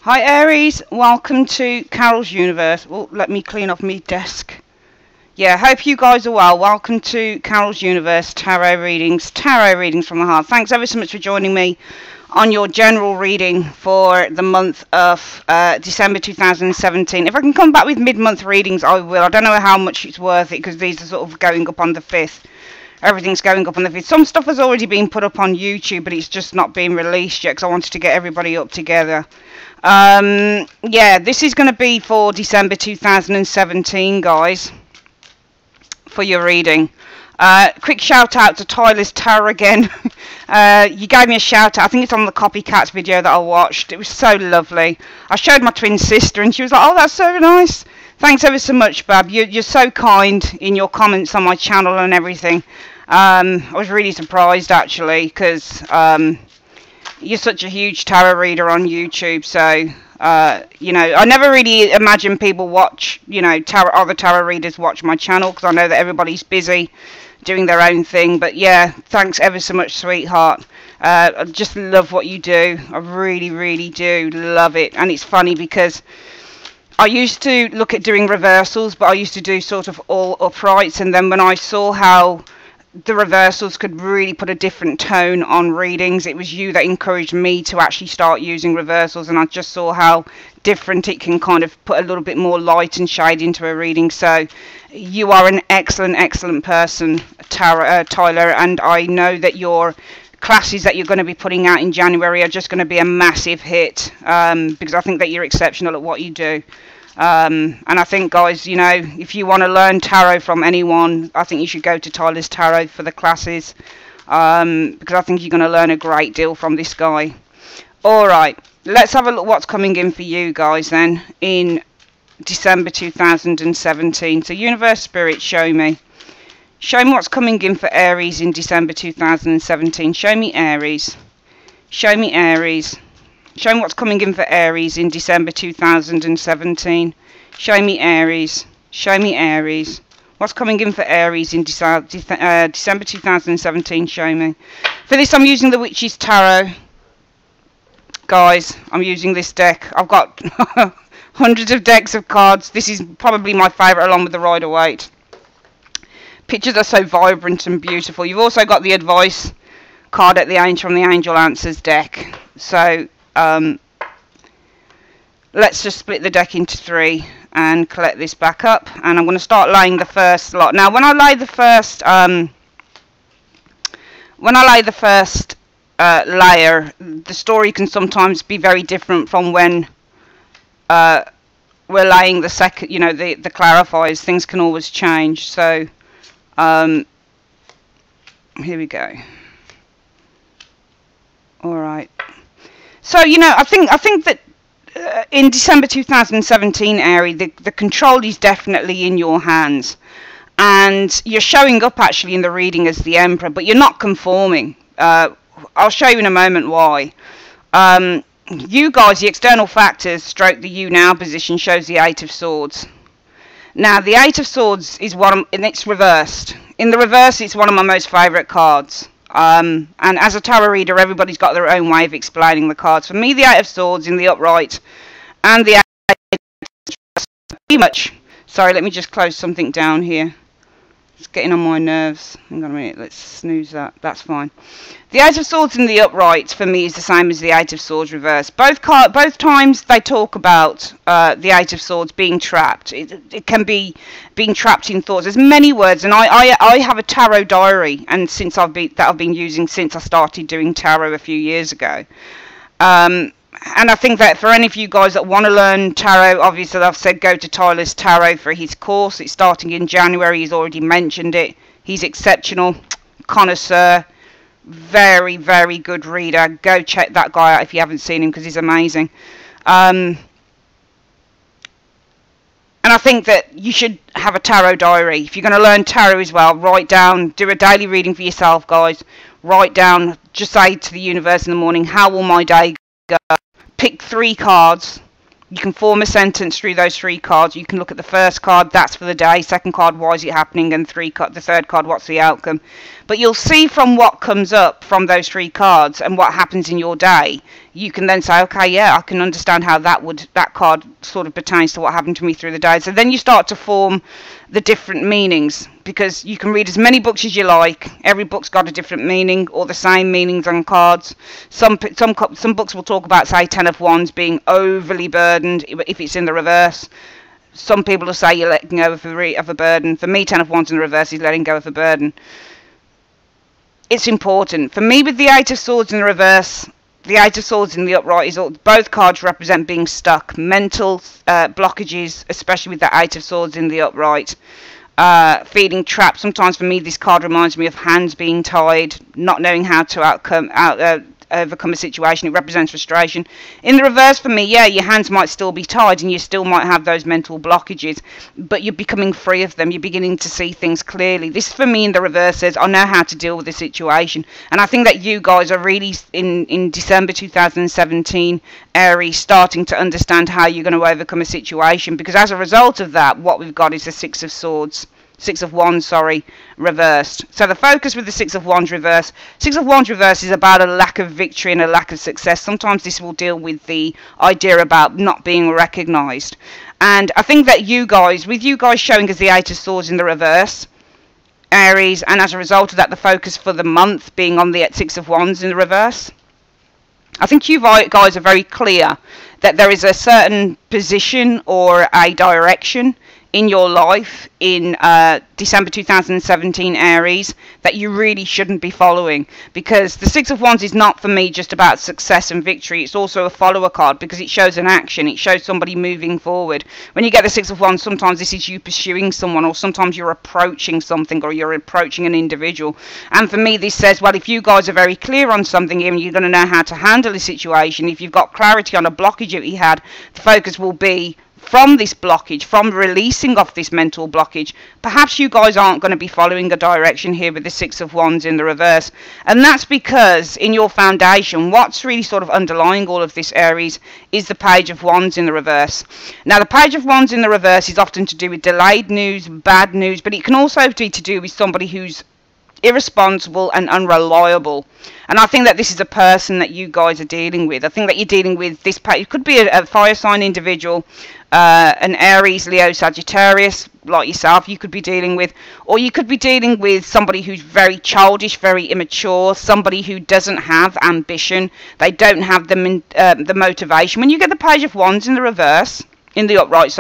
Hi Aries, welcome to Carol's Universe. Well, let me clean off my desk. Yeah, hope you guys are well. Welcome to Carol's Universe Tarot readings from the heart. Thanks ever so much for joining me on your general reading for the month of December 2017. If I can come back with mid-month readings, I will. I don't know how much it's worth it because these are sort of going up on the 5th. Everything's going up on the 5th. Some stuff has already been put up on YouTube, but it's just not being released yet because I wanted to get everybody up together. Yeah, this is going to be for December 2017, guys, for your reading. Quick shout out to Tyler's Tarot again. You gave me a shout out. I think it's on the Copycats video that I watched. It was so lovely. I showed my twin sister and she was like, oh, that's so nice. Thanks ever so much, Bab. You're so kind in your comments on my channel and everything. I was really surprised, actually, because you're such a huge tarot reader on YouTube. So, you know, I never really imagine people watch, you know, other tarot readers watch my channel because I know that everybody's busy doing their own thing. But, yeah, thanks ever so much, sweetheart. I just love what you do. I really, really do love it. And it's funny because I used to look at doing reversals, but I used to do sort of all uprights, and then when I saw how the reversals could really put a different tone on readings, it was you that encouraged me to actually start using reversals, and I just saw how different it can kind of put a little bit more light and shade into a reading. So you are an excellent person, Tyler, and I know that your classes that you're going to be putting out in January are just going to be a massive hit, because I think that you're exceptional at what you do. And I think, guys, you know, if you want to learn tarot from anyone, I think you should go to Tyler's Tarot for the classes, because I think you're going to learn a great deal from this guy. Alright, let's have a look what's coming in for you guys then in December 2017. So Universe Spirit, show me. Show me what's coming in for Aries in December 2017. Show me Aries. Show me Aries. Show me what's coming in for Aries in December 2017. Show me Aries. Show me Aries. What's coming in for Aries in December 2017? Show me. For this, I'm using the Witch's Tarot. Guys, I'm using this deck. I've got hundreds of decks of cards. This is probably my favourite, along with the Rider-Waite. Pictures are so vibrant and beautiful. You've also got the advice card at the Angel from the Angel Answers deck. So let's just split the deck into 3 and collect this back up. And I'm going to start laying the first lot. Now, when I lay the first layer, the story can sometimes be very different from when we're laying the second. You know, the clarifiers. Things can always change. So here we go. All right. So, you know, I think that in December 2017, Aries, the control is definitely in your hands, and you're showing up actually in the reading as the Emperor, but you're not conforming. I'll show you in a moment why. You guys, the external factors, stroke the you now position, shows the 8 of Swords. Now, the 8 of Swords is and it's reversed. In the reverse, it's one of my most favourite cards. And as a tarot reader, everybody's got their own way of explaining the cards. For me, the 8 of Swords in the upright and the 8 of Swords pretty much. Sorry, let me just close something down here. It's getting on my nerves. Hang on a minute, let's snooze that. That's fine. The 8 of Swords in the upright for me is the same as the 8 of Swords reversed. Both times they talk about the 8 of Swords being trapped. It can be being trapped in thoughts. There's many words, and I have a tarot diary, and I've been using since I started doing tarot a few years ago. And I think that for any of you guys that want to learn tarot, obviously I've said go to Tyler's Tarot for his course. It's starting in January. He's already mentioned it. He's exceptional, connoisseur, very, very good reader. Go check that guy out if you haven't seen him, because he's amazing. And I think that you should have a tarot diary. If you're going to learn tarot as well, write down, do a daily reading for yourself, guys. Write down, just say to the universe in the morning, how will my day go? Pick 3 cards. You can form a sentence through those 3 cards. You can look at the first card, that's for the day. Second card, why is it happening? And the third card, what's the outcome? But you'll see from what comes up from those 3 cards and what happens in your day, you can then say, okay, yeah, I can understand how that card sort of pertains to what happened to me through the day. So then you start to form the different meanings, because you can read as many books as you like. Every book's got a different meaning or the same meanings on cards. Some books will talk about, say, Ten of Wands being overly burdened if it's in the reverse. Some people will say you're letting go of a burden. For me, Ten of Wands in the reverse is letting go of a burden. It's important. For me, with the Eight of Swords in the reverse, the Eight of Swords in the upright, both cards represent being stuck. Mental blockages, especially with the Eight of Swords in the upright. Feeling trapped. Sometimes for me, this card reminds me of hands being tied, not knowing how to overcome a situation. It represents frustration. In the reverse, for me, yeah, your hands might still be tied and you still might have those mental blockages, but you're becoming free of them. You're beginning to see things clearly. This, for me, in the reverse says, I know how to deal with the situation. And I think that you guys are really, in December 2017, Aries, starting to understand how you're going to overcome a situation, because as a result of that, what we've got is the Six of Wands, reversed. So the focus with the Six of Wands reverse. Six of Wands reverse is about a lack of victory and a lack of success. Sometimes this will deal with the idea about not being recognised. And I think that with you guys showing us the Eight of Swords in the reverse, Aries, and as a result of that, the focus for the month being on the Six of Wands in the reverse, I think you guys are very clear that there is a certain position or a direction in your life in December 2017, Aries, that you really shouldn't be following, because the Six of Wands is not, for me, just about success and victory. It's also a follower card, because it shows an action. It shows somebody moving forward. When you get the Six of Wands, sometimes this is you pursuing someone, or sometimes you're approaching something, or you're approaching an individual. And for me, this says, well, if you guys are very clear on something here and you're going to know how to handle the situation, if you've got clarity on a blockage that you had, the focus will be from this blockage, from releasing off this mental blockage. Perhaps you guys aren't going to be following a direction here with the Six of Wands in the reverse. And that's because in your foundation, what's really sort of underlying all of this, Aries, is the Page of Wands in the reverse. Now, the Page of Wands in the reverse is often to do with delayed news, bad news, but it can also be to do with somebody who's irresponsible and unreliable. And I think that this is a person that you guys are dealing with. I think that you're dealing with this. It could be a fire sign individual, an Aries, Leo, Sagittarius, like yourself, you could be dealing with, or you could be dealing with somebody who's very childish, very immature, somebody who doesn't have ambition. They don't have the motivation. When you get the Page of Wands in the reverse, in the upright,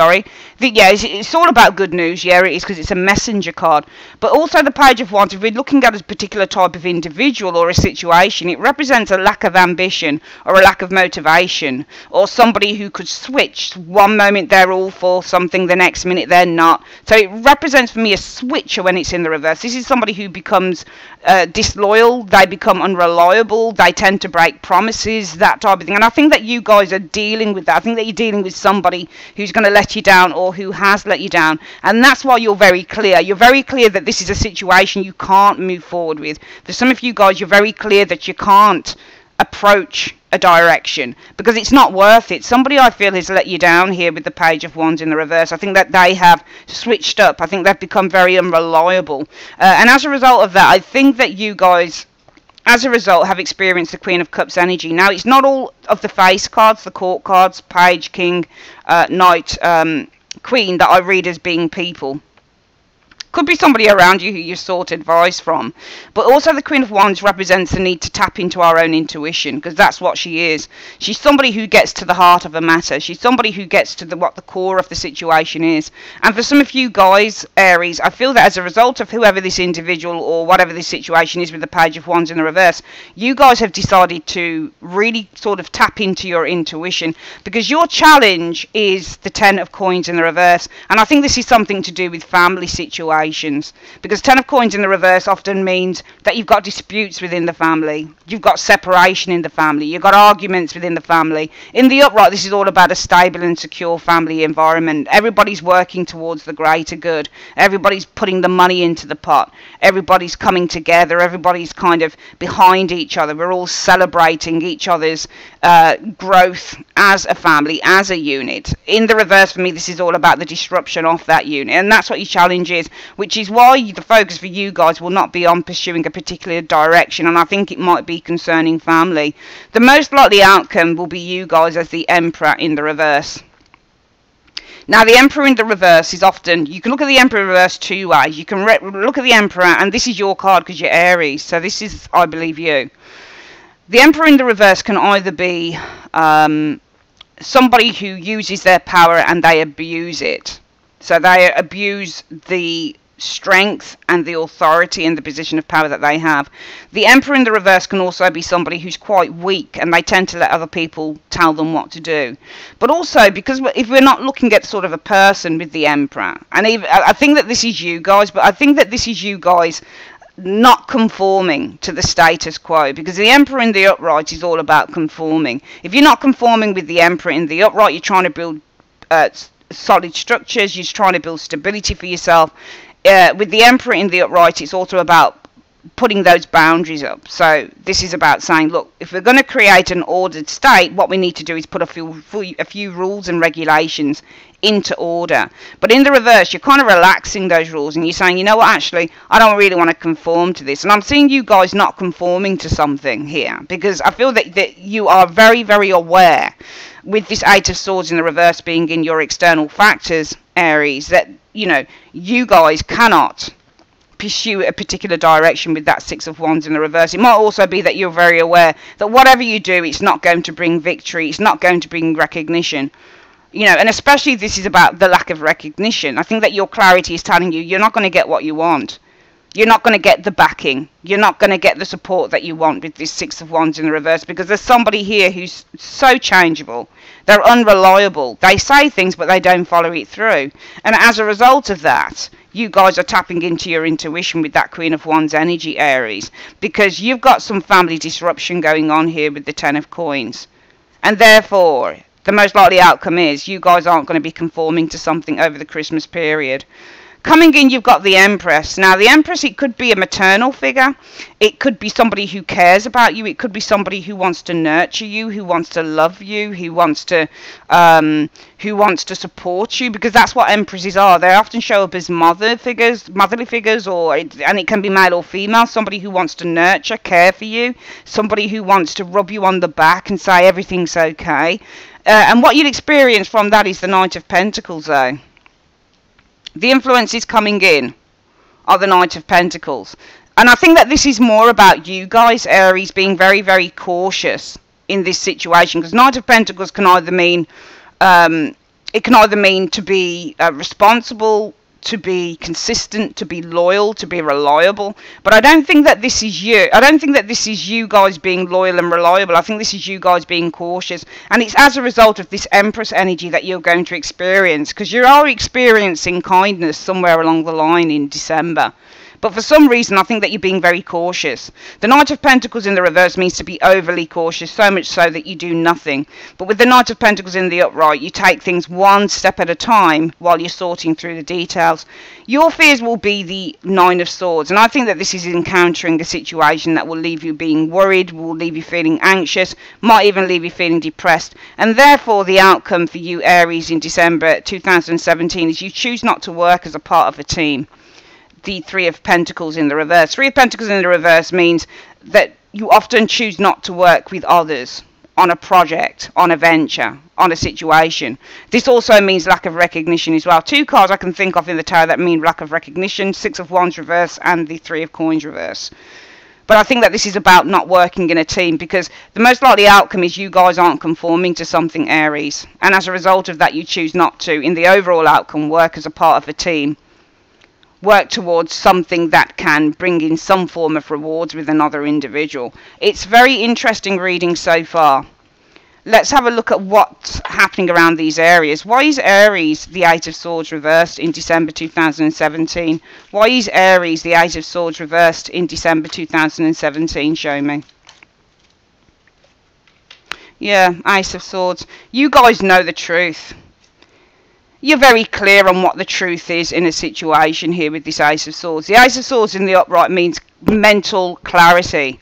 it's all about good news. Yeah, it is, because it's a messenger card. But also the Page of Wands, if we're looking at a particular type of individual or a situation, it represents a lack of ambition or a lack of motivation, or somebody who could switch. One moment they're all for something, the next minute they're not. So it represents for me a switcher when it's in the reverse. This is somebody who becomes disloyal, they become unreliable, they tend to break promises, that type of thing. And I think that you guys are dealing with that. I think that you're dealing with somebody who's going to let you down, or who has let you down, and that's why you're very clear. You're very clear that this is a situation you can't move forward with. For some of you guys, you're very clear that you can't approach a direction because it's not worth it. Somebody, I feel, has let you down here with the Page of Wands in the reverse. I think that they have switched up. I think they've become very unreliable, and as a result of that, I think that you guys, as a result, have experienced the Queen of Cups energy. Now, it's not all of the face cards, the court cards, Page, King, Knight, Queen, that I read as being people. Could be somebody around you who you sought advice from. But also the Queen of Wands represents the need to tap into our own intuition, because that's what she is. She's somebody who gets to the heart of a matter. She's somebody who gets to what the core of the situation is. And for some of you guys, Aries, I feel that as a result of whoever this individual or whatever this situation is with the Page of Wands in the reverse, you guys have decided to really sort of tap into your intuition, because your challenge is the Ten of Coins in the reverse. And I think this is something to do with family situations. Because Ten of Coins in the reverse often means that you've got disputes within the family, you've got separation in the family, you've got arguments within the family. In the upright, this is all about a stable and secure family environment. Everybody's working towards the greater good. Everybody's putting the money into the pot. Everybody's coming together. Everybody's kind of behind each other. We're all celebrating each other's growth as a family, as a unit. In the reverse, for me, this is all about the disruption of that unit, and that's what your challenge is. which is why the focus for you guys will not be on pursuing a particular direction, and I think it might be concerning family. The most likely outcome will be you guys as the Emperor in the reverse. Now, the Emperor in the reverse is often, you can look at the Emperor in reverse two ways. You can look at the Emperor, and this is your card because you're Aries, so this is, I believe, you. The Emperor in the reverse can either be somebody who uses their power and they abuse it. So they abuse the strength and the authority and the position of power that they have. The Emperor in the reverse can also be somebody who's quite weak and they tend to let other people tell them what to do. But also, because if we're not looking at sort of a person with the Emperor, and even, I think that this is you guys, but I think that this is you guys not conforming to the status quo, because the Emperor in the upright is all about conforming. If you're not conforming with the Emperor in the upright, you're trying to build solid structures, you're trying to build stability for yourself. With the Emperor in the upright, it's also about putting those boundaries up. So this is about saying, look, if we're going to create an ordered state, what we need to do is put a few rules and regulations into order. But in the reverse, you're kind of relaxing those rules and you're saying, you know what, actually, I don't really want to conform to this. And I'm seeing you guys not conforming to something here, because I feel that you are very, very aware, with this Eight of Swords in the reverse being in your external factors, Aries, that, you know, you guys cannot pursue a particular direction with that Six of Wands in the reverse. It might also be that you're very aware that whatever you do, it's not going to bring victory, it's not going to bring recognition. You know, and especially this is about the lack of recognition. I think that your clarity is telling you you're not going to get what you want. You're not going to get the backing. You're not going to get the support that you want with this Six of Wands in the reverse, because there's somebody here who's so changeable. They're unreliable. They say things, but they don't follow it through. And as a result of that, you guys are tapping into your intuition with that Queen of Wands energy, Aries, because you've got some family disruption going on here with the Ten of Coins. And therefore, the most likely outcome is you guys aren't going to be conforming to something over the Christmas period. Coming in, you've got the Empress. Now, the Empress, it could be a maternal figure. It could be somebody who cares about you. It could be somebody who wants to nurture you, who wants to love you, who wants to support you, because that's what Empresses are. They often show up as motherly figures, and it can be male or female. Somebody who wants to nurture, care for you. Somebody who wants to rub you on the back and say everything's okay. And what you'll experience from that is the Knight of Pentacles, though. The influences coming in are the Knight of Pentacles. And I think that this is more about you guys, Aries, being very, very cautious in this situation. Because Knight of Pentacles can either mean, to be responsible, to be consistent, to be loyal, to be reliable. But I don't think that this is you. I don't think that this is you guys being loyal and reliable. I think this is you guys being cautious. And it's as a result of this Empress energy that you're going to experience. Because you are experiencing kindness somewhere along the line in December. But for some reason, I think that you're being very cautious. The Knight of Pentacles in the reverse means to be overly cautious, so much so that you do nothing. But with the Knight of Pentacles in the upright, you take things one step at a time while you're sorting through the details. Your fears will be the Nine of Swords. And I think that this is encountering a situation that will leave you being worried, will leave you feeling anxious, might even leave you feeling depressed. And therefore, the outcome for you, Aries, in December 2017 is you choose not to work as a part of a team. The Three of Pentacles in the reverse. Three of Pentacles in the reverse means that you often choose not to work with others on a project, on a venture, on a situation. This also means lack of recognition as well. Two cards I can think of in the tarot that mean lack of recognition: Six of Wands reverse and the Three of Coins reverse. But I think that this is about not working in a team, because the most likely outcome is you guys aren't conforming to something, Aries. And as a result of that, you choose not to, in the overall outcome, work as a part of a team. Work towards something that can bring in some form of rewards with another individual. It's very interesting reading so far. Let's have a look at what's happening around these areas. Why is Aries the Eight of Swords reversed in December 2017? Why is Aries the Eight of Swords reversed in December 2017? Show me. Yeah, Ace of Swords. You guys know the truth. You're very clear on what the truth is in a situation here with this Ace of Swords. The Ace of Swords in the upright means mental clarity.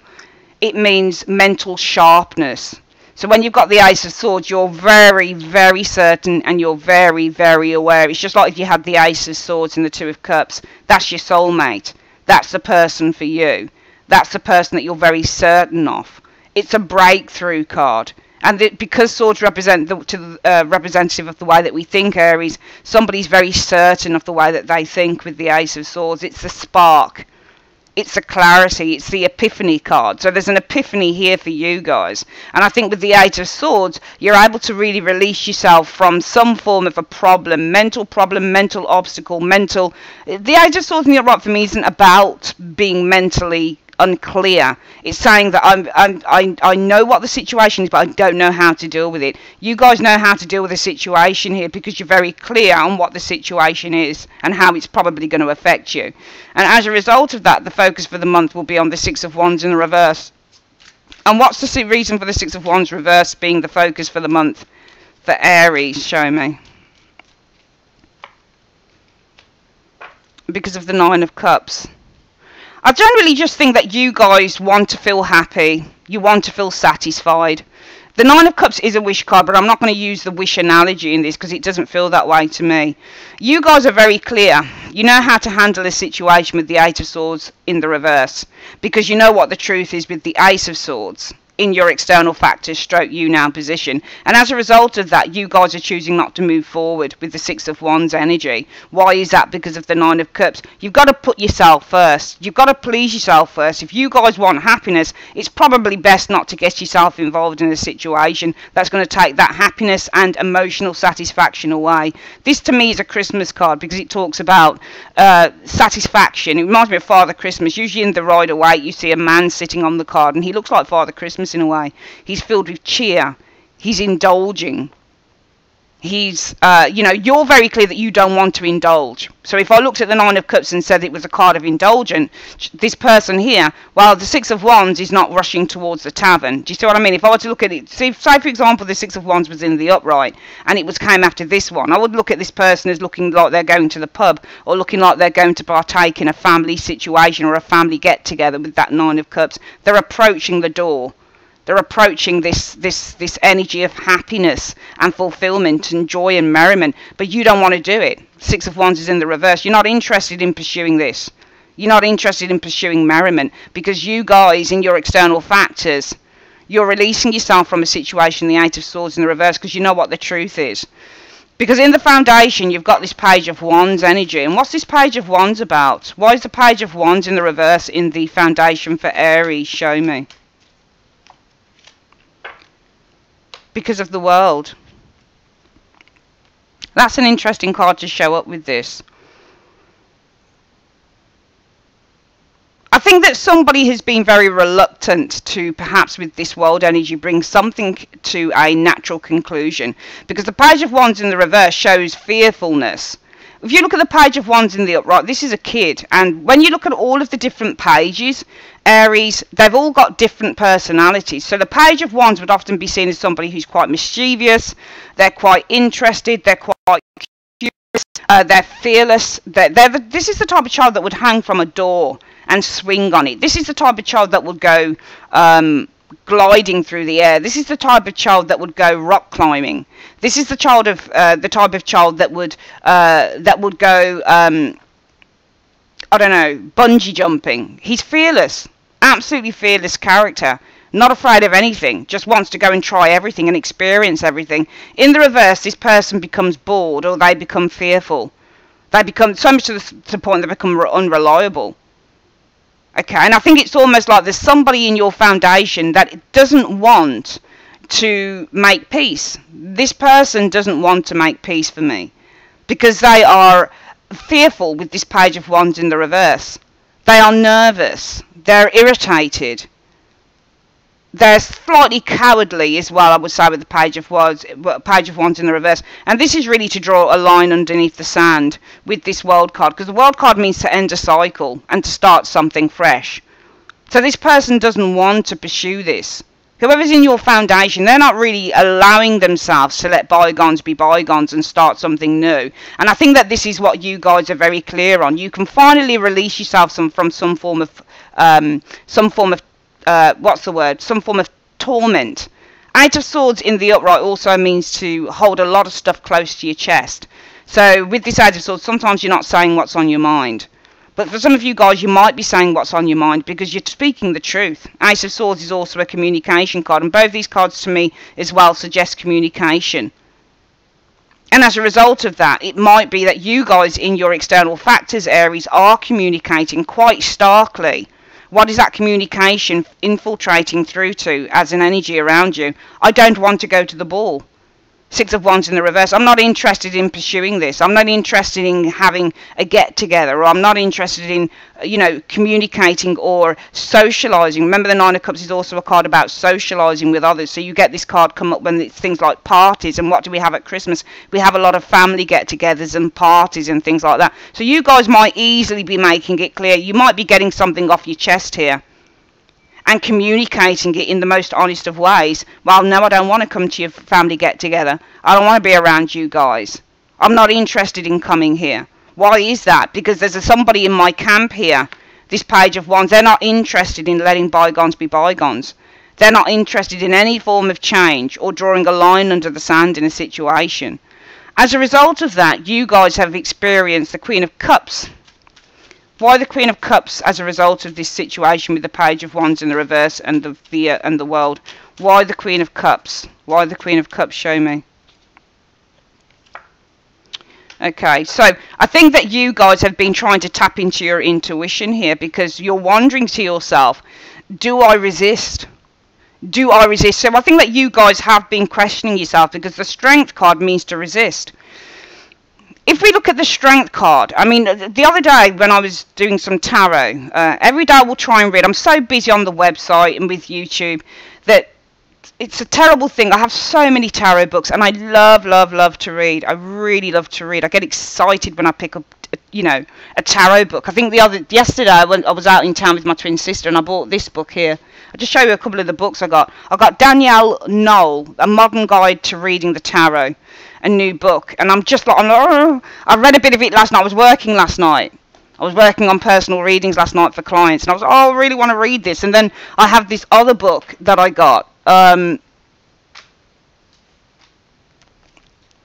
It means mental sharpness. So when you've got the Ace of Swords, you're very, very certain and you're very, very aware. It's just like if you had the Ace of Swords and the Two of Cups. That's your soulmate. That's the person for you. That's the person that you're very certain of. It's a breakthrough card. And because swords represent representative of the way that we think, Aries, somebody's very certain of the way that they think with the Ace of Swords. It's the spark. It's the clarity, it's the epiphany card. So there's an epiphany here for you guys. And I think with the Eight of Swords, you're able to really release yourself from some form of a problem, mental obstacle, mental... The Eight of Swords in the upright for me isn't about being mentally unclear. It's saying that I know what the situation is, but I don't know how to deal with it. You guys know how to deal with the situation here because you're very clear on what the situation is and how it's probably going to affect you. And as a result of that, the focus for the month will be on the Six of Wands in the reverse. And what's the reason for the Six of Wands reverse being the focus for the month for Aries? Show me. Because of the Nine of Cups. I generally just think that you guys want to feel happy. You want to feel satisfied. The Nine of Cups is a wish card, but I'm not going to use the wish analogy in this because it doesn't feel that way to me. You guys are very clear. You know how to handle a situation with the Eight of Swords in the reverse because you know what the truth is with the Ace of Swords in your external factors stroke you now position, and as a result of that you guys are choosing not to move forward with the Six of Wands energy. Why is that? Because of the Nine of Cups. You've got to put yourself first. You've got to please yourself first. If you guys want happiness, it's probably best not to get yourself involved in a situation that's going to take that happiness and emotional satisfaction away. This to me is a Christmas card because it talks about satisfaction. It reminds me of Father Christmas. Usually in the Rider-Waite you see a man sitting on the card and he looks like Father Christmas in a way. He's filled with cheer. He's indulging. He's, you know, you're very clear that you don't want to indulge. So if I looked at the Nine of Cups and said it was a card of indulgence, this person here, well, the Six of Wands is not rushing towards the tavern. Do you see what I mean? If I were to look at it, say for example, the Six of Wands was in the upright and it came after this one, I would look at this person as looking like they're going to the pub or looking like they're going to partake in a family situation or a family get-together with that Nine of Cups. They're approaching the door. They're approaching this energy of happiness and fulfillment and joy and merriment, but you don't want to do it. Six of Wands is in the reverse. You're not interested in pursuing this. You're not interested in pursuing merriment because you guys, in your external factors, you're releasing yourself from a situation, the Eight of Swords in the reverse, because you know what the truth is. Because in the foundation, you've got this Page of Wands energy. And what's this Page of Wands about? Why is the Page of Wands in the reverse in the foundation for Aries? Show me. Because of the World. That's an interesting card to show up with this. I think that somebody has been very reluctant to, perhaps with this World energy, bring something to a natural conclusion. Because the Page of Wands in the reverse shows fearfulness. If you look at the Page of Wands in the upright, this is a kid. And when you look at all of the different pages, Aries, they've all got different personalities. So the Page of Wands would often be seen as somebody who's quite mischievous. They're quite interested. They're quite curious. They're fearless. This is the type of child that would hang from a door and swing on it. This is the type of child that would go gliding through the air. This is the type of child that would go rock climbing. This is the child of the type of child that would go I don't know, bungee jumping. He's fearless, absolutely fearless character, not afraid of anything, just wants to go and try everything and experience everything. In the reverse, this person becomes bored or they become fearful. They become so much to the point they become unreliable. Okay, and I think it's almost like there's somebody in your foundation that doesn't want to make peace. This person doesn't want to make peace for me because they are fearful with this Page of Wands in the reverse. They are nervous. They're irritated. They're slightly cowardly as well, I would say, with the Page of Wands in the reverse. And this is really to draw a line underneath the sand with this World card, because the World card means to end a cycle and to start something fresh. So this person doesn't want to pursue this. Whoever's in your foundation, they're not really allowing themselves to let bygones be bygones and start something new. And I think that this is what you guys are very clear on. You can finally release yourself from some form of what's the word? Some form of torment Eight of Swords in the upright also means to hold a lot of stuff close to your chest. So with this Eight of Swords, sometimes you're not saying what's on your mind. But for some of you guys, you might be saying what's on your mind because you're speaking the truth. Ace of Swords is also a communication card, and both these cards to me as well suggest communication. And as a result of that, it might be that you guys in your external factors, Aries, are communicating quite starkly. What is that communication infiltrating through to as an energy around you? I don't want to go to the ball. Six of Wands in the reverse. I'm not interested in pursuing this. I'm not interested in having a get-together. Or I'm not interested in, communicating or socialising. Remember, the Nine of Cups is also a card about socialising with others. So you get this card come up when it's things like parties. And what do we have at Christmas? We have a lot of family get-togethers and parties and things like that. So you guys might easily be making it clear. You might be getting something off your chest here and communicating it in the most honest of ways. Well, no, I don't want to come to your family get-together. I don't want to be around you guys. I'm not interested in coming here. Why is that? Because there's somebody in my camp here, this Page of Wands. They're not interested in letting bygones be bygones. They're not interested in any form of change or drawing a line under the sand in a situation. As a result of that, you guys have experienced the Queen of Cups. Why the Queen of Cups as a result of this situation with the Page of Wands in the reverse and the World? Why the Queen of Cups? Why the Queen of Cups? Show me. Okay, so I think that you guys have been trying to tap into your intuition here because you're wondering to yourself, do I resist? Do I resist? So I think that you guys have been questioning yourself because the Strength card means to resist. If we look at the Strength card, I mean, the other day when I was doing some tarot, every day I will try and read. I'm so busy on the website and with YouTube that it's a terrible thing. I have so many tarot books and I love to read. I really love to read. I get excited when I pick up, a tarot book. I think yesterday I was out in town with my twin sister and I bought this book here. I'll just show you a couple of the books I got. I got Danielle Knoll, A Modern Guide to Reading the Tarot. A new book, and I'm like, oh. I read a bit of it last night. I was working last night. I was working on personal readings last night for clients, and I was like, oh, I really want to read this. And then I have this other book that I got,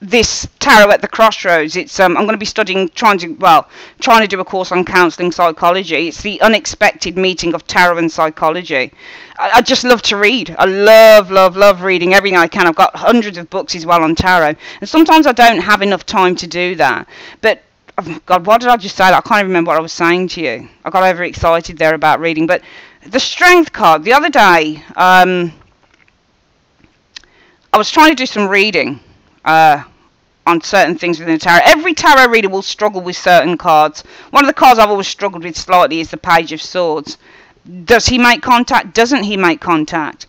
this Tarot at the Crossroads. It's I'm going to be studying, trying to do a course on counselling psychology. It's the unexpected meeting of tarot and psychology. I just love to read. I love reading everything I can. I've got hundreds of books as well on tarot, and sometimes I don't have enough time to do that. But oh God, what did I just say? I can't even remember what I was saying to you. I got overexcited there about reading. But the Strength card, the other day, I was trying to do some reading on certain things within the tarot. Every tarot reader will struggle with certain cards. One of the cards I've always struggled with slightly is the Page of Swords. Does he make contact? Doesn't he make contact?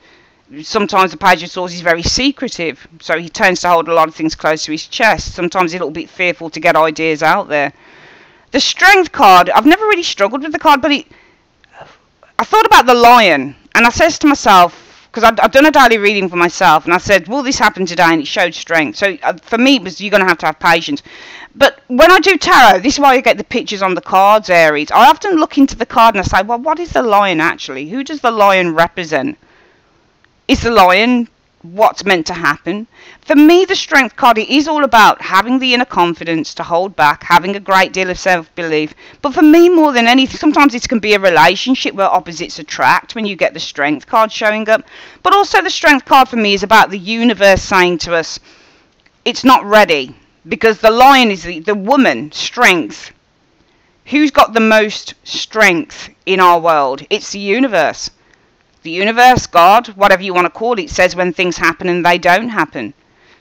Sometimes the Page of Swords is very secretive, so he tends to hold a lot of things close to his chest. Sometimes a little bit fearful to get ideas out there. The Strength card, I've never really struggled with the card, but I thought about the Lion, and I says to myself, because I've done a daily reading for myself, and I said, will this happen today? And it showed strength. So for me, it was, you're going to have patience. But when I do tarot, this is why I get the pictures on the cards, Aries. I often look into the card and I say, well, what is the Lion actually? Who does the Lion represent? Is the Lion what's meant to happen? For me, the Strength card, it is all about having the inner confidence to hold back, having a great deal of self-belief. But for me, more than anything, sometimes it can be a relationship where opposites attract when you get the Strength card showing up. But also the Strength card for me is about the universe saying to us, it's not ready. Because the Lion is the woman, strength. Who's got the most strength in our world? It's the universe. The universe, God, whatever you want to call it, says when things happen and they don't happen.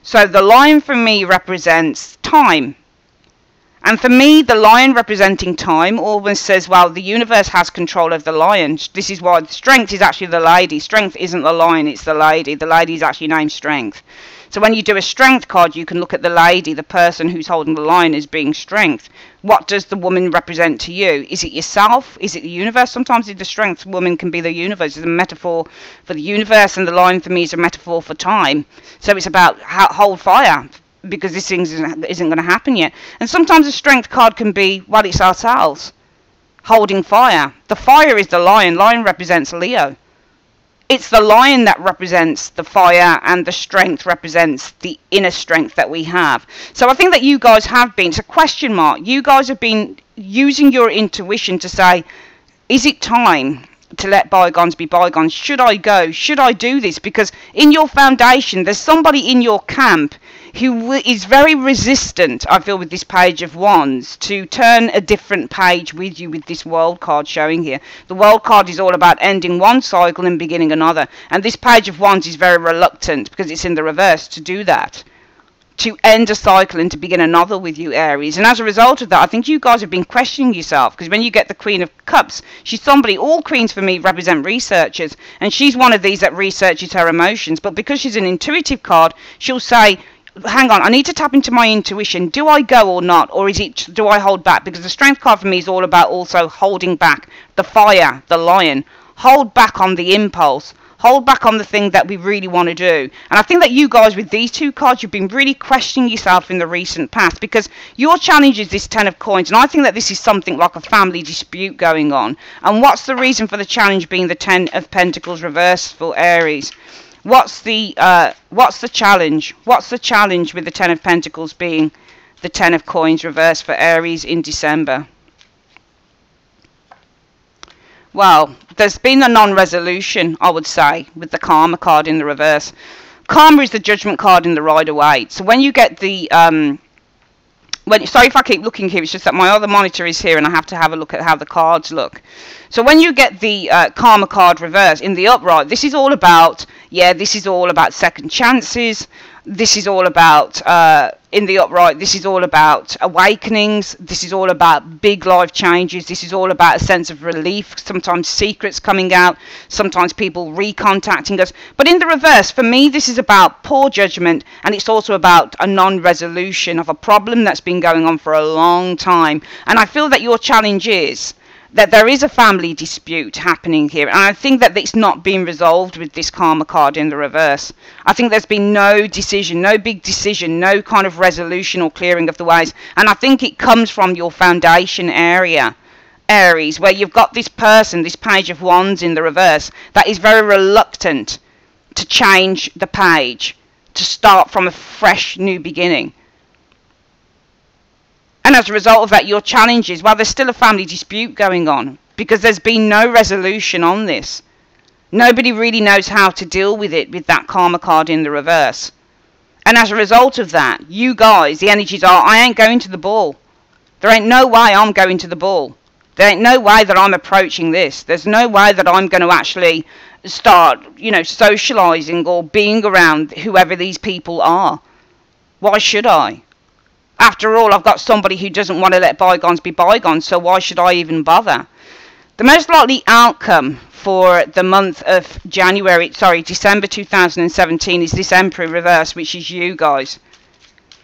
So the Lion for me represents time. And for me, the Lion representing time always says, well, the universe has control of the Lion. This is why Strength is actually the lady. Strength isn't the Lion, it's the lady. The lady is actually named Strength. So when you do a Strength card, you can look at the lady, the person who's holding the Lion, as being Strength. What does the woman represent to you? Is it yourself? Is it the universe? Sometimes the Strength woman can be the universe. It's a metaphor for the universe, and the Lion for me is a metaphor for time. So it's about hold fire, because this thing isn't going to happen yet. And sometimes a Strength card can be, well, it's ourselves holding fire. The fire is the Lion. Lion represents Leo. It's the lion that represents the fire, and the strength represents the inner strength that we have. So I think that you guys have been, it's a question mark, you guys have been using your intuition to say, is it time to let bygones be bygones? Should I go? Should I do this? Because in your foundation, there's somebody in your camp who is very resistant, I feel, with this Page of Wands, to turn a different page with you with this World card showing here. The World card is all about ending one cycle and beginning another. And this Page of Wands is very reluctant, because it's in the reverse, to do that. To end a cycle and to begin another with you, Aries. And as a result of that, I think you guys have been questioning yourself, because when you get the Queen of Cups, she's somebody, all queens for me represent researchers, and she's one of these that researches her emotions. But because she's an intuitive card, she'll say, hang on, I need to tap into my intuition. Do I go or not? Or do I hold back? Because the Strength card for me is all about also holding back the fire, the lion. Hold back on the impulse. Hold back on the thing that we really want to do. And I think that you guys, with these two cards, you've been really questioning yourself in the recent past, because your challenge is this Ten of Coins. And I think that this is something like a family dispute going on. And what's the reason for the challenge being the Ten of Pentacles reversed for Aries? What's the challenge? What's the challenge with the Ten of Pentacles being the Ten of Coins reversed for Aries in December? Well, there's been a non-resolution, I would say, with the Karma card in the reverse. Karma is the Judgment card in the Rider-Waite. So when you get the sorry if I keep looking here, it's just that my other monitor is here and I have to have a look at how the cards look. So when you get the Karma card reverse in the upright, this is all about, this is all about second chances. This is all about, in the upright, this is all about awakenings. This is all about big life changes. This is all about a sense of relief. Sometimes secrets coming out. Sometimes people recontacting us. But in the reverse, for me, this is about poor judgment. And it's also about a non-resolution of a problem that's been going on for a long time. And I feel that your challenge is that there is a family dispute happening here, and I think that it's not being resolved with this Karma card in the reverse. I think there's been no decision, no big decision, no kind of resolution or clearing of the ways, and I think it comes from your foundation area, Aries, where you've got this person, this Page of Wands in the reverse, that is very reluctant to change the page, to start from a fresh new beginning. And as a result of that, your challenge is, well, there's still a family dispute going on, because there's been no resolution on this. Nobody really knows how to deal with it with that Karma card in the reverse. And as a result of that, you guys, the energies are, I ain't going to the ball. There ain't no way I'm going to the ball. There ain't no way that I'm approaching this. There's no way that I'm going to actually start, socializing or being around whoever these people are. Why should I? After all, I've got somebody who doesn't want to let bygones be bygones, so why should I even bother? The most likely outcome for the month of December 2017 is this Emperor reverse, which is you guys.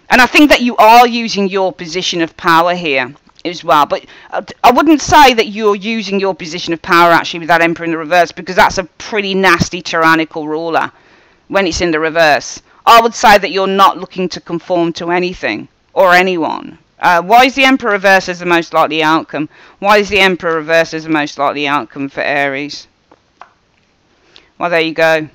And I think that you are using your position of power here as well. But I wouldn't say that you're using your position of power actually with that Emperor in the reverse, because that's a pretty nasty tyrannical ruler when it's in the reverse. I would say that you're not looking to conform to anything or anyone. Why is the Emperor reverse as the most likely outcome? Why is the Emperor reverse as the most likely outcome for Aries? Well, there you go.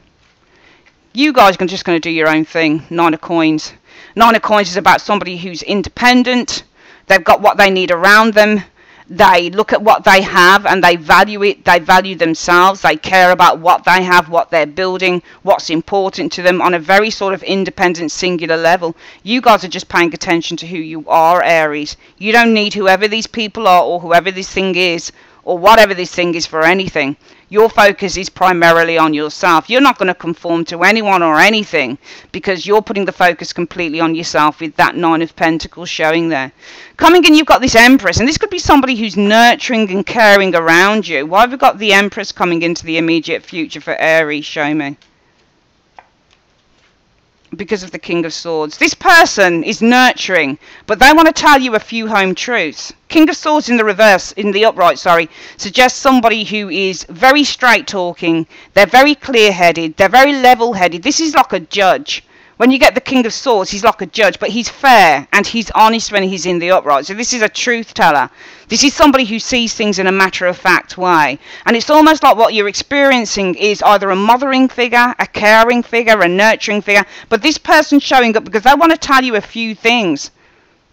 You guys are just going to do your own thing. Nine of Coins. Nine of Coins is about somebody who's independent. They've got what they need around them. They look at what they have and they value it. They value themselves. They care about what they have, what they're building, what's important to them on a very sort of independent, singular level. You guys are just paying attention to who you are, Aries. You don't need whoever these people are or whoever this thing is or whatever this thing is for anything. Your focus is primarily on yourself. You're not going to conform to anyone or anything because you're putting the focus completely on yourself with that Nine of Pentacles showing there. Coming in, you've got this Empress, and this could be somebody who's nurturing and caring around you. Why have we got the Empress coming into the immediate future for Aries? Show me. Because of the King of Swords. This person is nurturing, but they want to tell you a few home truths. King of Swords in the reverse, in the upright, suggests somebody who is very straight talking. They're very clear-headed. They're very level-headed. This is like a judge When you get the King of Swords, he's like a judge, but he's fair and he's honest when he's in the upright. So this is a truth teller. This is somebody who sees things in a matter-of-fact way. And it's almost like what you're experiencing is either a mothering figure, a caring figure, a nurturing figure. But this person's showing up because they want to tell you a few things.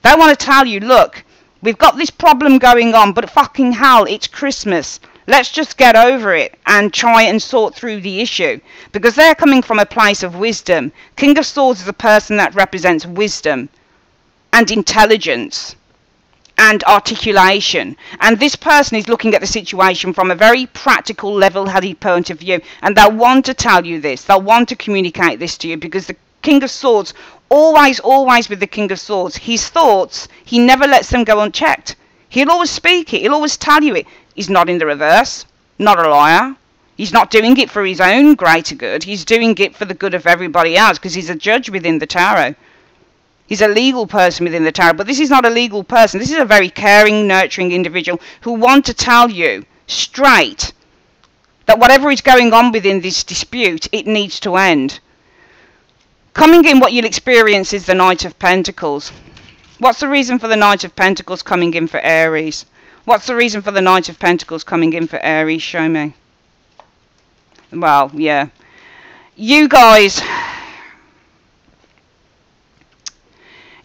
They want to tell you, look, we've got this problem going on, but fucking hell, it's Christmas. Let's just get over it and try and sort through the issue. Because they're coming from a place of wisdom. King of Swords is a person that represents wisdom and intelligence and articulation. And this person is looking at the situation from a very practical, level-headed point of view. And they'll want to tell you this. They'll want to communicate this to you because the King of Swords, always with the King of Swords, his thoughts, he never lets them go unchecked. He'll always speak it. He'll always tell you it. He's not in the reverse, not a liar. He's not doing it for his own greater good. He's doing it for the good of everybody else because he's a judge within the tarot. He's a legal person within the tarot, but this is not a legal person. This is a very caring, nurturing individual who want to tell you straight that whatever is going on within this dispute, it needs to end. Coming in, what you'll experience is the Knight of Pentacles. What's the reason for the Knight of Pentacles coming in for Aries? What's the reason for the Knight of Pentacles coming in for Aries? Show me. Well, yeah. You guys are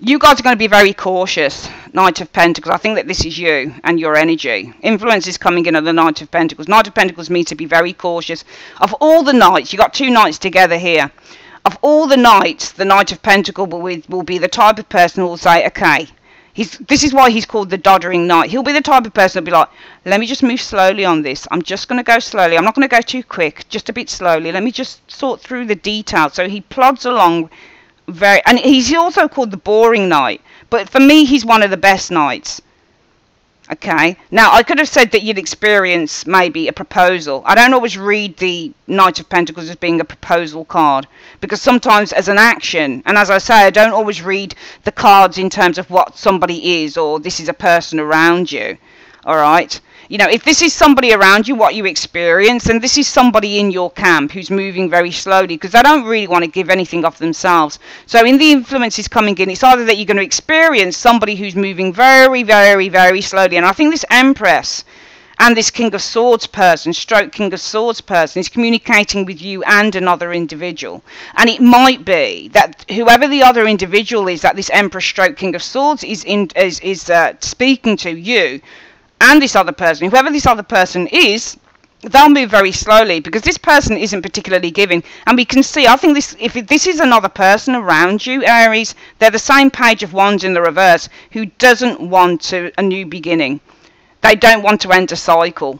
going to be very cautious, Knight of Pentacles. I think that this is you and your energy. Influence is coming in on the Knight of Pentacles. Knight of Pentacles means to be very cautious. Of all the knights, you've got two knights together here. Of all the knights, the Knight of Pentacles will be the type of person who will say, okay, this is why he's called the doddering knight. He'll be the type of person who'll be like, let me just move slowly on this. I'm just going to go slowly. I'm not going to go too quick, just a bit slowly. Let me just sort through the details. So he plods along and he's also called the boring knight. But for me, he's one of the best knights. Okay, now I could have said that you'd experience maybe a proposal. I don't always read the Knight of Pentacles as being a proposal card because sometimes as an action, and as I say, I don't always read the cards in terms of what somebody is or this is a person around you. All right, you know, if this is somebody around you, what you experience, and this is somebody in your camp who's moving very slowly because they don't really want to give anything of themselves. So in the influences coming in, it's either that you're going to experience somebody who's moving very slowly. And I think this Empress and this King of Swords person, stroke King of Swords person, is communicating with you and another individual. And it might be that whoever the other individual is that this Empress stroke King of Swords is speaking to you, and this other person, whoever this other person is, they'll move very slowly because this person isn't particularly giving. And we can see, I think if this is another person around you, Aries, they're the same Page of Wands in the reverse who doesn't want a new beginning. They don't want to end a cycle.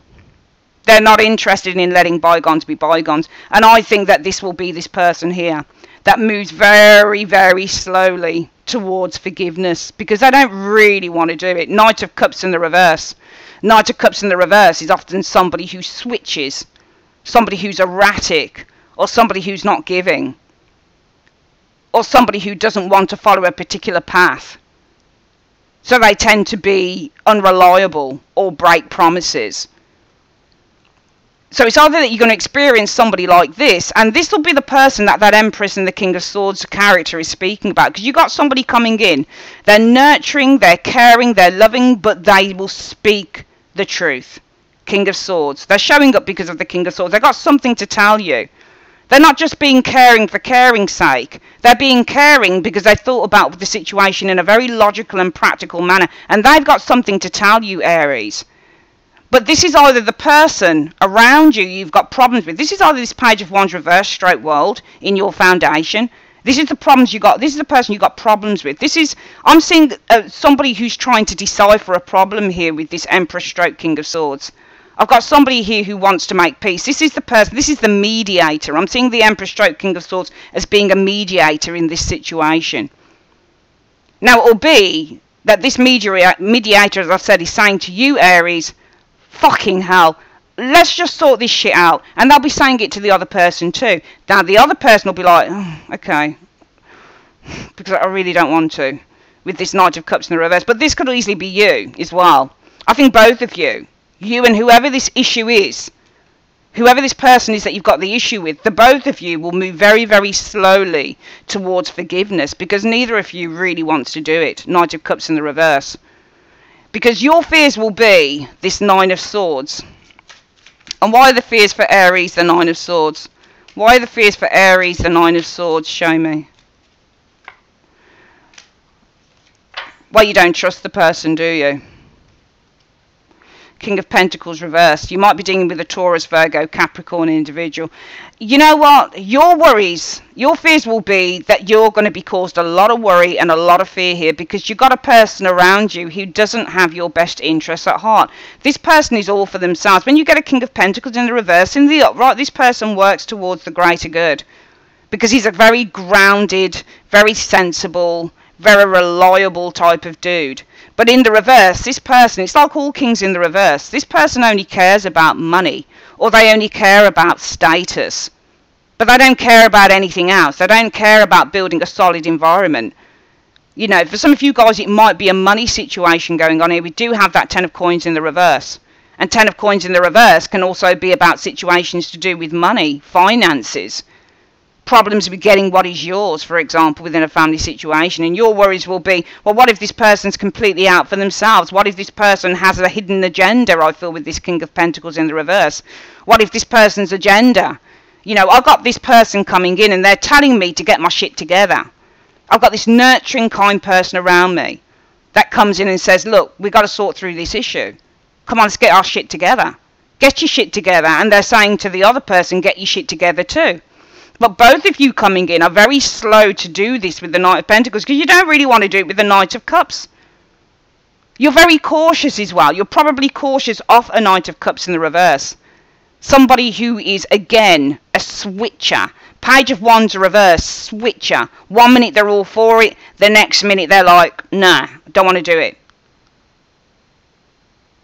They're not interested in letting bygones be bygones. And I think that this will be this person here that moves very slowly towards forgiveness because they don't really want to do it. Knight of Cups in the reverse. Knight of Cups in the reverse is often somebody who switches, somebody who's erratic, or somebody who's not giving, or somebody who doesn't want to follow a particular path. So they tend to be unreliable or break promises. So it's either that you're going to experience somebody like this, and this will be the person that Empress and the King of Swords character is speaking about. Because you've got somebody coming in, they're nurturing, they're caring, they're loving, but they will speak the truth. King of Swords. They're showing up because of the King of Swords. They've got something to tell you. They're not just being caring for caring's sake. They're being caring because they thought about the situation in a very logical and practical manner. And they've got something to tell you, Aries. But this is either the person around you you've got problems with. This is either this Page of Wands reverse stroke world in your foundation. This is the problems you got. This is the person you got problems with. I'm seeing somebody who's trying to decipher a problem here with this Empress stroke King of Swords. I've got somebody here who wants to make peace. This is the person, this is the mediator. I'm seeing the Empress stroke King of Swords as being a mediator in this situation. Now it will be that this mediator, as I've said, is saying to you, Aries, fucking hell, let's just sort this shit out. And they'll be saying it to the other person too. Now the other person will be like, oh, okay, because I really don't want to, with this Knight of Cups in the reverse. But this could easily be you as well. I think both of you and whoever this issue is, whoever this person is that you've got the issue with, the both of you will move very, very slowly towards forgiveness, because neither of you really wants to do it. Knight of Cups in the reverse. Because your fears will be this Nine of Swords. And why are the fears for Aries the Nine of Swords? Why are the fears for Aries the Nine of Swords? Show me. Well, you don't trust the person, do you? King of Pentacles reversed. You might be dealing with a Taurus, Virgo, Capricorn individual. You know what? Your worries, your fears will be that you're going to be caused a lot of worry and a lot of fear here, because you've got a person around you who doesn't have your best interests at heart. This person is all for themselves. When you get a King of Pentacles in the reverse, in the upright, this person works towards the greater good, because he's a very grounded, very sensible, very reliable type of dude. But in the reverse, this person, it's like all kings in the reverse, this person only cares about money, or they only care about status. But they don't care about anything else. They don't care about building a solid environment. You know, for some of you guys, it might be a money situation going on here. We do have that 10 of coins in the reverse. And 10 of coins in the reverse can also be about situations to do with money, finances. Problems with getting what is yours, for example, within a family situation. And your worries will be, well, what if this person's completely out for themselves? What if this person has a hidden agenda, I feel, with this King of Pentacles in the reverse? What if this person's agenda? You know, I've got this person coming in and they're telling me to get my shit together. I've got this nurturing, kind person around me that comes in and says, look, we've got to sort through this issue. Come on, let's get our shit together. Get your shit together. And they're saying to the other person, get your shit together too. But both of you coming in are very slow to do this with the Knight of Pentacles, because you don't really want to do it with the Knight of Cups. You're very cautious as well. You're probably cautious of a Knight of Cups in the reverse. Somebody who is, again, a switcher. Page of Wands reverse, switcher. 1 minute they're all for it, the next minute they're like, nah, don't want to do it.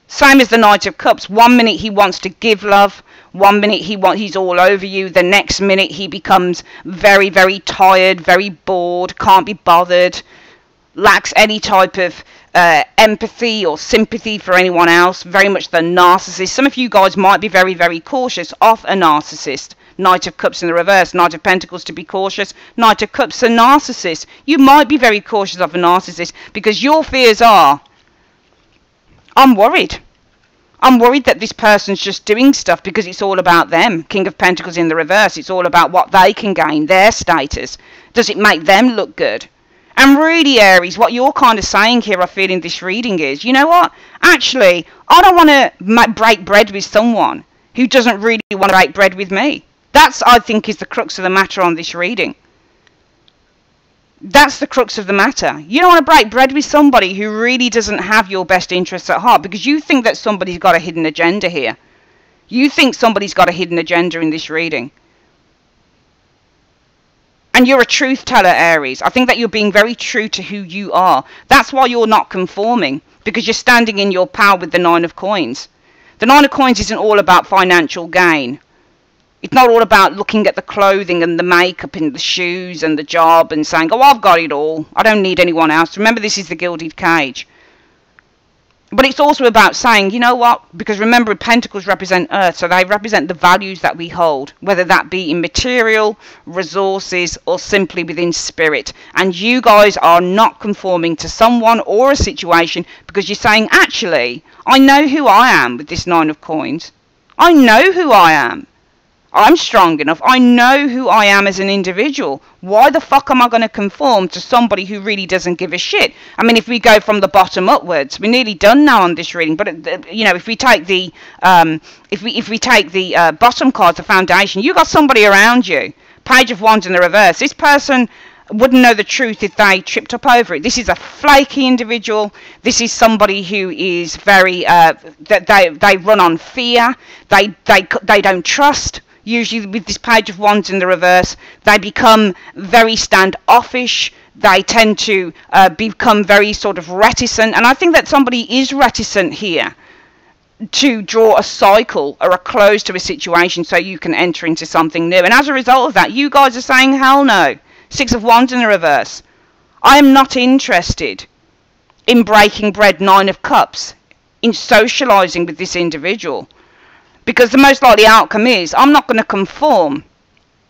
Same as the Knight of Cups. 1 minute he wants to give love. 1 minute he's all over you. The next minute he becomes very, very tired, very bored, can't be bothered, lacks any type of empathy or sympathy for anyone else. Very much the narcissist. Some of you guys might be very, very cautious of a narcissist. Knight of Cups in the reverse. Knight of Pentacles to be cautious. Knight of Cups, a narcissist. You might be very cautious of a narcissist because your fears are, I'm worried. I'm worried that this person's just doing stuff because it's all about them. King of Pentacles in the reverse. It's all about what they can gain, their status. Does it make them look good? And really, Aries, what you're kind of saying here, I feel, in this reading is, you know what? Actually, I don't want to break bread with someone who doesn't really want to break bread with me. That's, I think, is the crux of the matter on this reading. That's the crux of the matter. You don't want to break bread with somebody who really doesn't have your best interests at heart, because you think that somebody's got a hidden agenda here. You think somebody's got a hidden agenda in this reading. And you're a truth teller, Aries. I think that you're being very true to who you are. That's why you're not conforming, because you're standing in your power with the Nine of Coins. The Nine of Coins isn't all about financial gain. It's not all about looking at the clothing and the makeup and the shoes and the job and saying, oh, I've got it all. I don't need anyone else. Remember, this is the gilded cage. But it's also about saying, you know what? Because remember, Pentacles represent Earth, so they represent the values that we hold, whether that be in material, resources, or simply within spirit. And you guys are not conforming to someone or a situation because you're saying, actually, I know who I am with this Nine of Coins. I know who I am. I'm strong enough. I know who I am as an individual. Why the fuck am I going to conform to somebody who really doesn't give a shit? I mean, if we go from the bottom upwards, we're nearly done now on this reading. But you know, if we take the bottom cards, the foundation, you got somebody around you. Page of Wands in the reverse. This person wouldn't know the truth if they tripped up over it. This is a flaky individual. This is somebody who is very they run on fear. They don't trust. Usually with this Page of Wands in the reverse, they become very standoffish. They tend to become very sort of reticent. And I think that somebody is reticent here to draw a cycle or a close to a situation so you can enter into something new. And as a result of that, you guys are saying, hell no. Six of Wands in the reverse. I am not interested in breaking bread, Nine of Cups, in socializing with this individual. Because the most likely outcome is, I'm not going to conform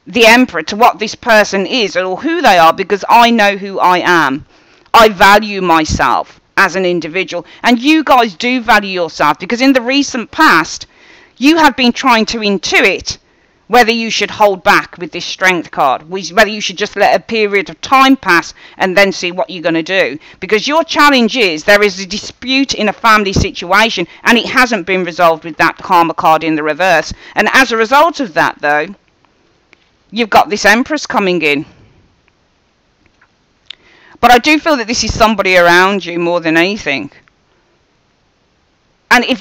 the Emperor to what this person is or who they are, because I know who I am. I value myself as an individual, and you guys do value yourself, because in the recent past you have been trying to intuit whether you should hold back with this strength card, whether you should just let a period of time pass and then see what you're going to do. Because your challenge is, there is a dispute in a family situation and it hasn't been resolved with that karma card in the reverse. And as a result of that, though, you've got this Empress coming in. But I do feel that this is somebody around you more than anything. And if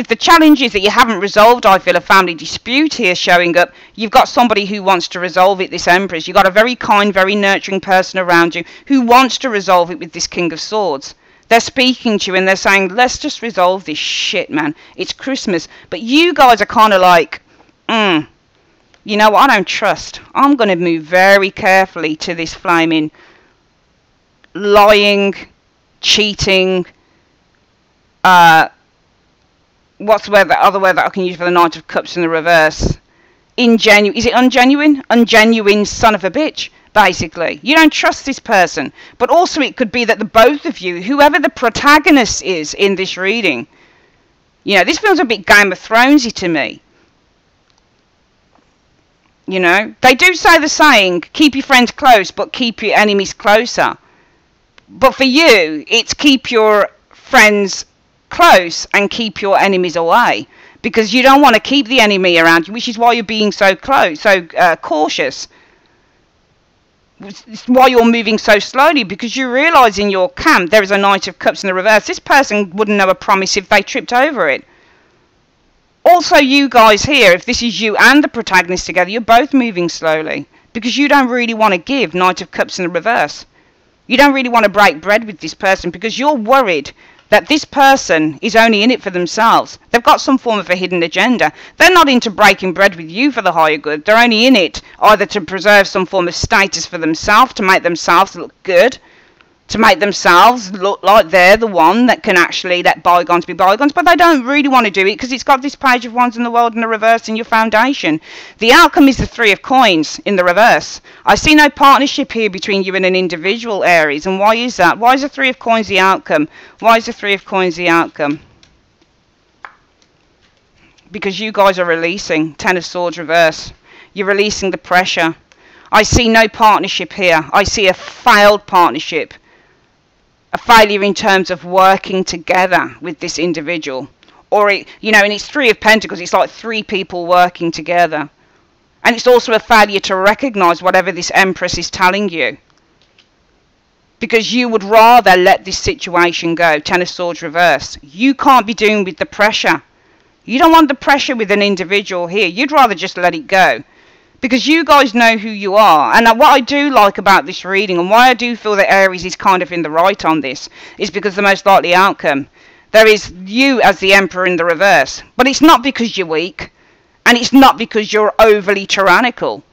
the challenge is that you haven't resolved, I feel, a family dispute here showing up, you've got somebody who wants to resolve it, this Empress. You've got a very kind, very nurturing person around you who wants to resolve it with this King of Swords. They're speaking to you and they're saying, let's just resolve this shit, man. It's Christmas. But you guys are kind of like, you know what, I don't trust. I'm going to move very carefully to this flaming, lying, cheating, what's the other word that I can use for the Knight of Cups in the reverse? Is it ungenuine? Ungenuine son of a bitch, basically. You don't trust this person. But also it could be that the both of you, whoever the protagonist is in this reading, you know, this feels a bit Game of Thronesy to me. You know, they do say the saying, keep your friends close, but keep your enemies closer. But for you, it's keep your friends close and keep your enemies away, because you don't want to keep the enemy around you, which is why you're being so cautious. It's why you're moving so slowly, because you realise in your camp there is a Knight of Cups in the reverse. This person wouldn't know a promise if they tripped over it. Also, you guys here, if this is you and the protagonist together, you're both moving slowly, because you don't really want to give Knight of Cups in the reverse. You don't really want to break bread with this person, because you're worried that this person is only in it for themselves. They've got some form of a hidden agenda. They're not into breaking bread with you for the higher good. They're only in it either to preserve some form of status for themselves, to make themselves look good, to make themselves look like they're the one that can actually let bygones be bygones. But they don't really want to do it, because it's got this Page of Wands in the world in the reverse in your foundation. The outcome is the Three of Coins in the reverse. I see no partnership here between you and an individual, Aries. And why is that? Why is the Three of Coins the outcome? Why is the Three of Coins the outcome? Because you guys are releasing. Ten of Swords reverse. You're releasing the pressure. I see no partnership here. I see a failed partnership. A failure in terms of working together with this individual. Or, you know, and it's Three of Pentacles. It's like three people working together. And it's also a failure to recognise whatever this Empress is telling you. Because you would rather let this situation go. Ten of Swords reverse. You can't be doing with the pressure. You don't want the pressure with an individual here. You'd rather just let it go. Because you guys know who you are. And what I do like about this reading, and why I do feel that Aries is kind of in the right on this, is because the most likely outcome, there is you as the Emperor in the reverse. But it's not because you're weak. And it's not because you're overly tyrannical.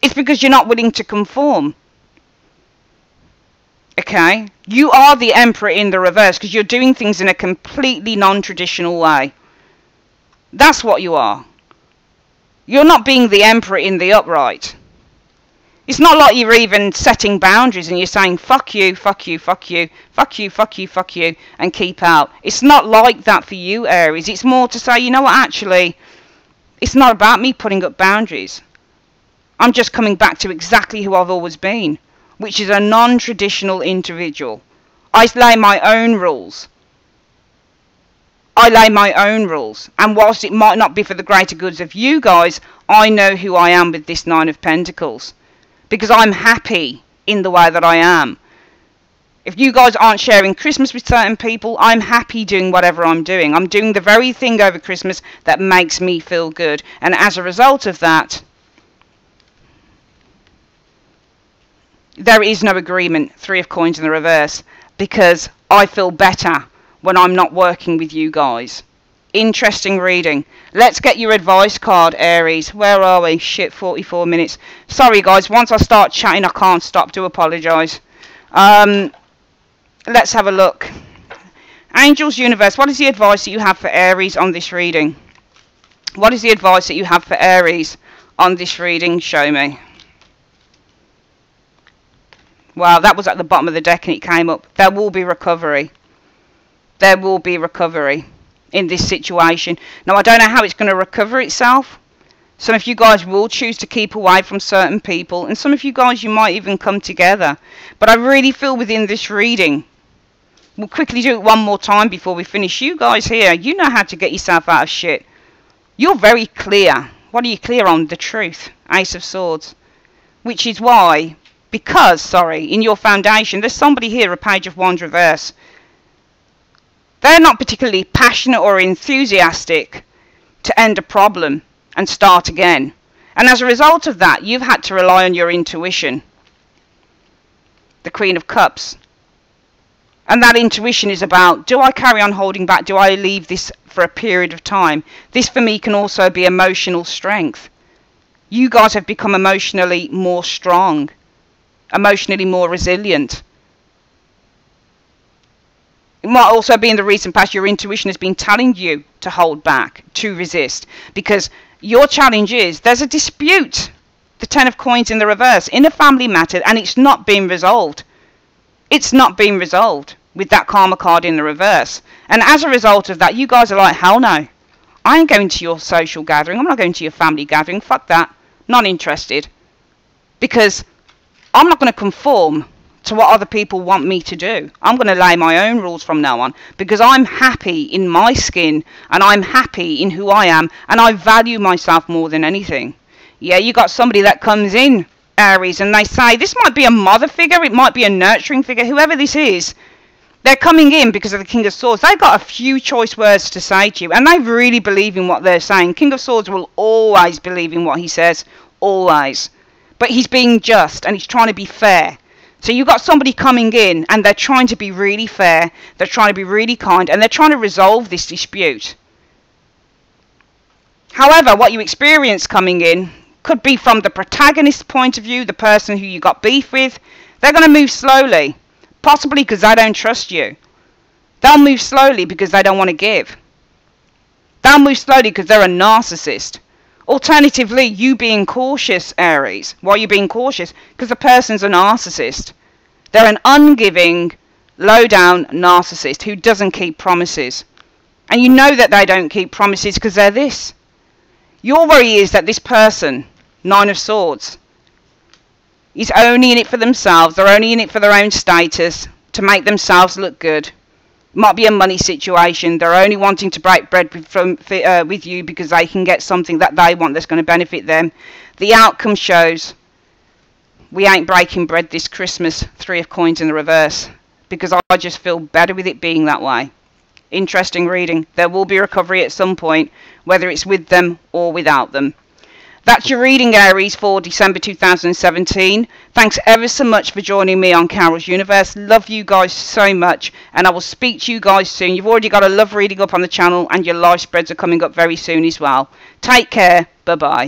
It's because you're not willing to conform. Okay? You are the Emperor in the reverse because you're doing things in a completely non-traditional way. That's what you are. You're not being the Emperor in the upright. It's not like you're even setting boundaries and you're saying, fuck you, fuck you, fuck you, fuck you, fuck you, fuck you, and keep out. It's not like that for you, Aries. It's more to say, you know what, actually, it's not about me putting up boundaries. I'm just coming back to exactly who I've always been, which is a non-traditional individual. I lay my own rules. I lay my own rules, and whilst it might not be for the greater goods of you guys, I know who I am with this Nine of Pentacles, because I'm happy in the way that I am. If you guys aren't sharing Christmas with certain people, I'm happy doing whatever I'm doing. I'm doing the very thing over Christmas that makes me feel good, and as a result of that, there is no agreement. Three of Coins in the reverse, because I feel better when I'm not working with you guys. Interesting reading. Let's get your advice card, Aries. Where are we? Shit, 44 minutes. Sorry, guys. Once I start chatting, I can't stop. Do apologise. Let's have a look. Angels, Universe, what is the advice that you have for Aries on this reading? What is the advice that you have for Aries on this reading? Show me. Wow, that was at the bottom of the deck and it came up. There will be recovery. There will be recovery in this situation. Now, I don't know how it's going to recover itself. Some of you guys will choose to keep away from certain people, and some of you guys, you might even come together. But I really feel within this reading, we'll quickly do it one more time before we finish. You guys here, you know how to get yourself out of shit. You're very clear. What are you clear on? The truth. Ace of Swords. Which is why, in your foundation, there's somebody here, a Page of Wands reverse. They're not particularly passionate or enthusiastic to end a problem and start again. And as a result of that, you've had to rely on your intuition. The Queen of Cups. And that intuition is about, do I carry on holding back? Do I leave this for a period of time? This for me can also be emotional strength. You guys have become emotionally more strong, emotionally more resilient. It might also be in the recent past your intuition has been telling you to hold back, to resist, because your challenge is there's a dispute, the Ten of Coins in the reverse, in a family matter, and it's not being resolved. It's not being resolved with that Karma card in the reverse. And as a result of that, you guys are like, hell no. I ain't going to your social gathering. I'm not going to your family gathering. Fuck that. Not interested. Because I'm not going to conform to what other people want me to do. I'm going to lay my own rules from now on, because I'm happy in my skin and I'm happy in who I am, and I value myself more than anything. Yeah, you got somebody that comes in, Aries, and they say, this might be a mother figure, it might be a nurturing figure, whoever this is. They're coming in because of the King of Swords. They've got a few choice words to say to you, and they really believe in what they're saying. King of Swords will always believe in what he says, always. But he's being just, and he's trying to be fair. So you've got somebody coming in, and they're trying to be really fair, they're trying to be really kind, and they're trying to resolve this dispute. However, what you experience coming in could be from the protagonist's point of view, the person who you got beef with. They're going to move slowly, possibly because they don't trust you. They'll move slowly because they don't want to give. They'll move slowly because they're a narcissist. Alternatively, you being cautious, Aries. Why are you being cautious? Because the person's a narcissist. They're an ungiving, low-down narcissist who doesn't keep promises. And you know that they don't keep promises because they're this. Your worry is that this person, Nine of Swords, is only in it for themselves. They're only in it for their own status, to make themselves look good. Might be a money situation. They're only wanting to break bread with you because they can get something that they want that's going to benefit them. The outcome shows we ain't breaking bread this Christmas. Three of Coins in the reverse, because I just feel better with it being that way. Interesting reading. There will be recovery at some point, whether it's with them or without them. That's your reading, Aries, for December 2017. Thanks ever so much for joining me on Carol's Universe. Love you guys so much, and I will speak to you guys soon. You've already got a love reading up on the channel, and your live spreads are coming up very soon as well. Take care. Bye-bye.